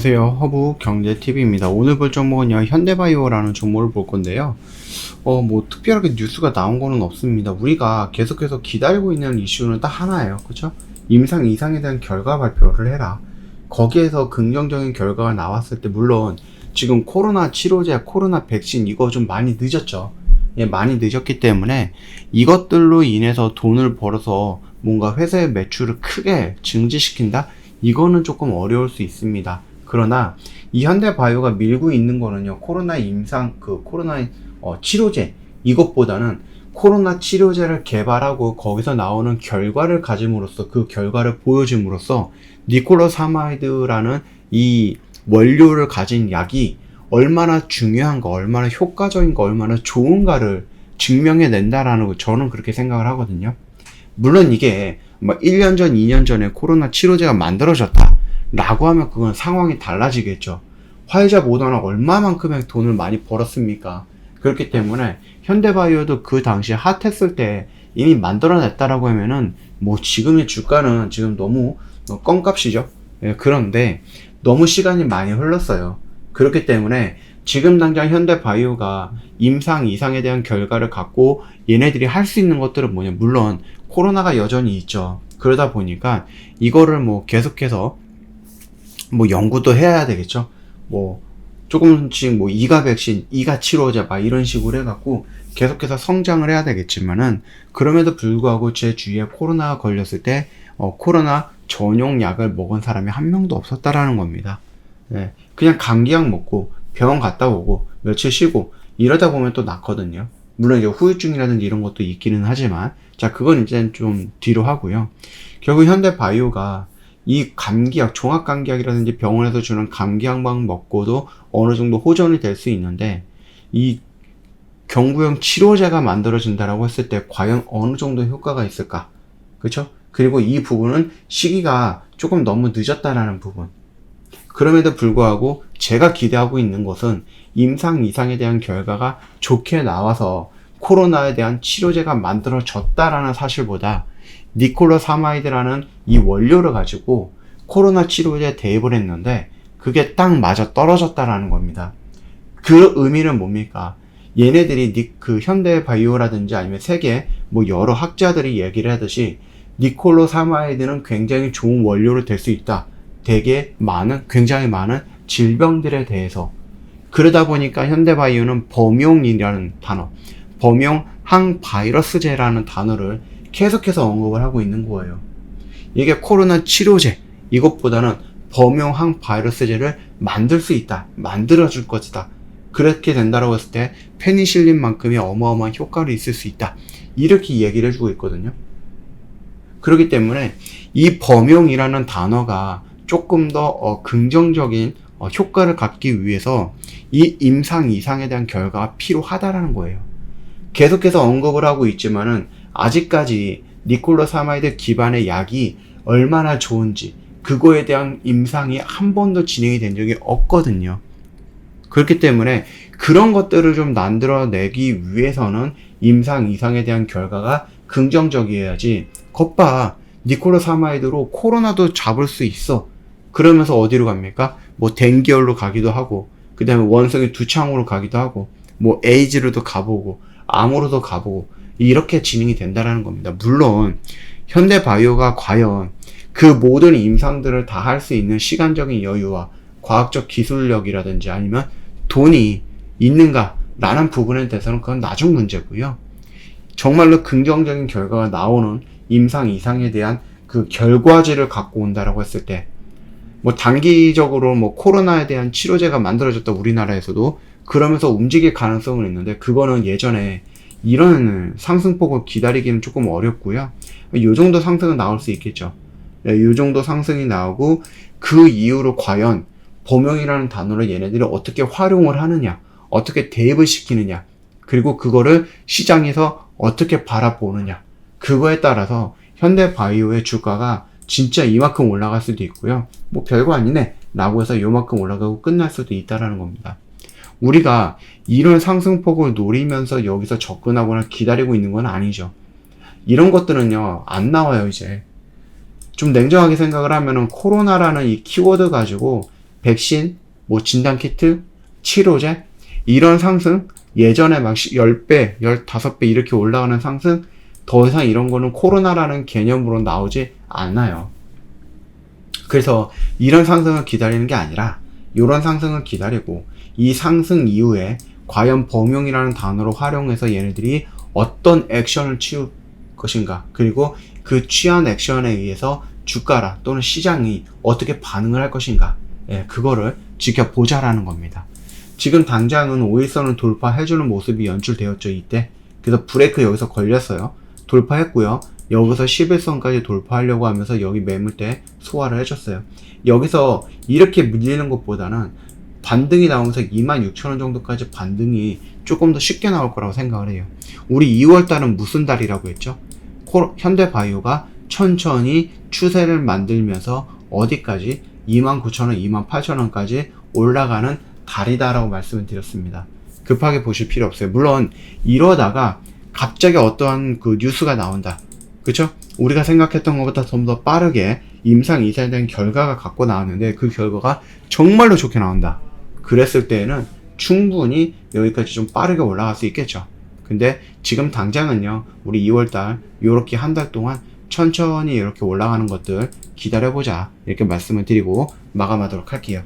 안녕하세요. 허브 경제TV입니다. 오늘 볼 종목은요, 현대바이오라는 종목을 볼 건데요. 뭐, 특별하게 뉴스가 나온 거는 없습니다. 우리가 계속해서 기다리고 있는 이슈는 딱 하나예요. 그쵸? 임상 이상에 대한 결과 발표를 해라. 거기에서 긍정적인 결과가 나왔을 때, 물론, 지금 코로나 치료제, 코로나 백신, 이거 좀 많이 늦었죠. 예, 많이 늦었기 때문에, 이것들로 인해서 돈을 벌어서 뭔가 회사의 매출을 크게 증지시킨다? 이거는 조금 어려울 수 있습니다. 그러나 이 현대바이오가 밀고 있는 거는요, 코로나 코로나 치료제, 이것보다는 코로나 치료제를 개발하고 거기서 나오는 결과를 가짐으로써, 그 결과를 보여줌으로써 니콜로사마이드라는 이 원료를 가진 약이 얼마나 중요한가, 얼마나 효과적인가, 얼마나 좋은가를 증명해낸다라는 거, 저는 그렇게 생각을 하거든요. 물론 이게 뭐 1년 전, 2년 전에 코로나 치료제가 만들어졌다 라고 하면 그건 상황이 달라지겠죠. 화이자 모더나 얼마만큼의 돈을 많이 벌었습니까? 그렇기 때문에 현대바이오도 그 당시에 핫했을 때 이미 만들어냈다라고 하면은 뭐 지금의 주가는 지금 너무 껌값이죠. 예, 그런데 너무 시간이 많이 흘렀어요. 그렇기 때문에 지금 당장 현대바이오가 임상 이상에 대한 결과를 갖고 얘네들이 할 수 있는 것들은 뭐냐, 물론 코로나가 여전히 있죠. 그러다 보니까 이거를 뭐 계속해서 뭐 연구도 해야 되겠죠. 뭐 조금씩 뭐 이가 백신, 이가 치료제 막 이런 식으로 해갖고 계속해서 성장을 해야 되겠지만은, 그럼에도 불구하고 제 주위에 코로나가 걸렸을 때 코로나 전용 약을 먹은 사람이 한 명도 없었다라는 겁니다. 네, 그냥 감기약 먹고 병원 갔다 오고 며칠 쉬고 이러다 보면 또 낫거든요. 물론 이제 후유증이라든지 이런 것도 있기는 하지만, 자, 그건 이제 좀 뒤로 하고요. 결국 현대바이오가 이 감기약, 종합감기약이라든지 병원에서 주는 감기약만 먹고도 어느 정도 호전이 될 수 있는데, 이 경구용 치료제가 만들어진다라고 했을 때 과연 어느 정도 효과가 있을까? 그렇죠? 그리고 이 부분은 시기가 조금 너무 늦었다라는 부분. 그럼에도 불구하고 제가 기대하고 있는 것은 임상 이상에 대한 결과가 좋게 나와서 코로나에 대한 치료제가 만들어졌다라는 사실보다 니콜로사마이드라는 이 원료를 가지고 코로나 치료제에 대입을 했는데 그게 딱 맞아 떨어졌다라는 겁니다. 그 의미는 뭡니까? 얘네들이 그 현대바이오라든지 아니면 세계 뭐 여러 학자들이 얘기를 하듯이 니콜로사마이드는 굉장히 좋은 원료로 될 수 있다. 굉장히 많은 질병들에 대해서. 그러다 보니까 현대바이오는 범용이라는 단어, 범용 항바이러스제라는 단어를 계속해서 언급을 하고 있는 거예요. 이게 코로나 치료제, 이것보다는 범용 항바이러스제를 만들 수 있다, 만들어줄 것이다. 그렇게 된다고 했을 때 페니실린만큼의 어마어마한 효과를 있을 수 있다, 이렇게 얘기를 해주고 있거든요. 그렇기 때문에 이 범용이라는 단어가 조금 더 긍정적인 효과를 갖기 위해서 이 임상 이상에 대한 결과가 필요하다라는 거예요. 계속해서 언급을 하고 있지만은 아직까지 니콜로사마이드 기반의 약이 얼마나 좋은지, 그거에 대한 임상이 한 번도 진행이 된 적이 없거든요. 그렇기 때문에 그런 것들을 좀 만들어내기 위해서는 임상 이상에 대한 결과가 긍정적이어야지, 겉봐 니콜로사마이드로 코로나도 잡을 수 있어, 그러면서 어디로 갑니까? 뭐 댕기열로 가기도 하고, 그 다음에 원성이 두창으로 가기도 하고, 뭐 에이즈로도 가보고, 암으로도 가보고, 이렇게 진행이 된다는 겁니다. 물론 현대바이오가 과연 그 모든 임상들을 다 할 수 있는 시간적인 여유와 과학적 기술력이라든지 아니면 돈이 있는가 라는 부분에 대해서는 그건 나중 문제고요. 정말로 긍정적인 결과가 나오는 임상 이상에 대한 그 결과지를 갖고 온다라고 했을 때, 뭐 단기적으로 뭐 코로나에 대한 치료제가 만들어졌다 우리나라에서도, 그러면서 움직일 가능성은 있는데 그거는 예전에 이런 상승폭을 기다리기는 조금 어렵고요. 요 정도 상승은 나올 수 있겠죠. 요 정도 상승이 나오고, 그 이후로 과연 범용이라는 단어를 얘네들이 어떻게 활용을 하느냐, 어떻게 대입을 시키느냐, 그리고 그거를 시장에서 어떻게 바라보느냐, 그거에 따라서 현대바이오의 주가가 진짜 이만큼 올라갈 수도 있고요. 뭐 별거 아니네 라고 해서 요만큼 올라가고 끝날 수도 있다라는 겁니다. 우리가 이런 상승폭을 노리면서 여기서 접근하거나 기다리고 있는 건 아니죠. 이런 것들은요 안 나와요. 이제 좀 냉정하게 생각을 하면은 코로나라는 이 키워드 가지고 백신, 뭐 진단키트, 치료제, 이런 상승, 예전에 막 10배, 15배 이렇게 올라가는 상승, 더 이상 이런 거는 코로나라는 개념으로 나오지 않아요. 그래서 이런 상승을 기다리는 게 아니라 이런 상승을 기다리고 이 상승 이후에 과연 범용이라는 단어로 활용해서 얘네들이 어떤 액션을 취할 것인가, 그리고 그 취한 액션에 의해서 주가라 또는 시장이 어떻게 반응을 할 것인가, 그거를 지켜보자라는 겁니다. 지금 당장은 5일선을 돌파해주는 모습이 연출되었죠, 이때. 그래서 브레이크 여기서 걸렸어요. 돌파했고요. 여기서 11선까지 돌파하려고 하면서 여기 매물대 소화를 해줬어요. 여기서 이렇게 밀리는 것보다는 반등이 나오면서 26,000원 정도까지 반등이 조금 더 쉽게 나올 거라고 생각을 해요. 우리 2월달은 무슨 달이라고 했죠? 현대바이오가 천천히 추세를 만들면서 어디까지? 29,000원, 28,000원까지 올라가는 달이다라고 말씀을 드렸습니다. 급하게 보실 필요 없어요. 물론 이러다가 갑자기 어떠한 그 뉴스가 나온다, 그쵸? 우리가 생각했던 것보다 좀 더 빠르게 임상 이사에 결과가 갖고 나왔는데 그 결과가 정말로 좋게 나온다, 그랬을 때에는 충분히 여기까지 좀 빠르게 올라갈 수 있겠죠. 근데 지금 당장은요, 우리 2월달 요렇게 한 달 동안 천천히 이렇게 올라가는 것들 기다려보자, 이렇게 말씀을 드리고 마감하도록 할게요.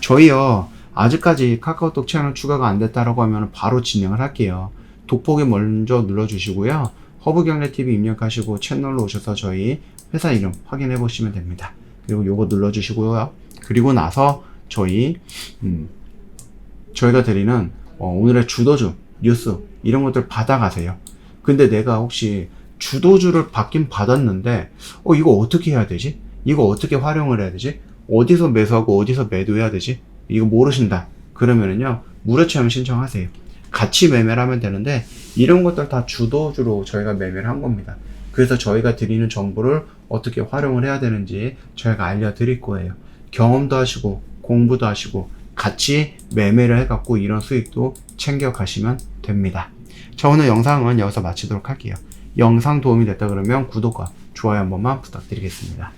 저희요, 아직까지 카카오톡 채널 추가가 안 됐다라고 하면 바로 진행을 할게요. 돋보기 먼저 눌러주시고요. 허브경제TV 입력하시고 채널로 오셔서 저희 회사 이름 확인해 보시면 됩니다. 그리고 요거 눌러주시고요. 그리고 나서 저희가 드리는 오늘의 주도주 뉴스 이런 것들 받아가세요. 근데 내가 혹시 주도주를 받긴 받았는데 이거 어떻게 해야 되지? 이거 어떻게 활용을 해야 되지? 어디서 매수하고 어디서 매도해야 되지? 이거 모르신다 그러면은요, 무료 체험 신청하세요. 같이 매매를 하면 되는데 이런 것들 다 주도주로 저희가 매매를 한 겁니다. 그래서 저희가 드리는 정보를 어떻게 활용을 해야 되는지 저희가 알려드릴 거예요. 경험도 하시고 공부도 하시고 같이 매매를 해갖고 이런 수익도 챙겨 가시면 됩니다. 자, 오늘 영상은 여기서 마치도록 할게요. 영상 도움이 됐다 그러면 구독과 좋아요 한 번만 부탁드리겠습니다.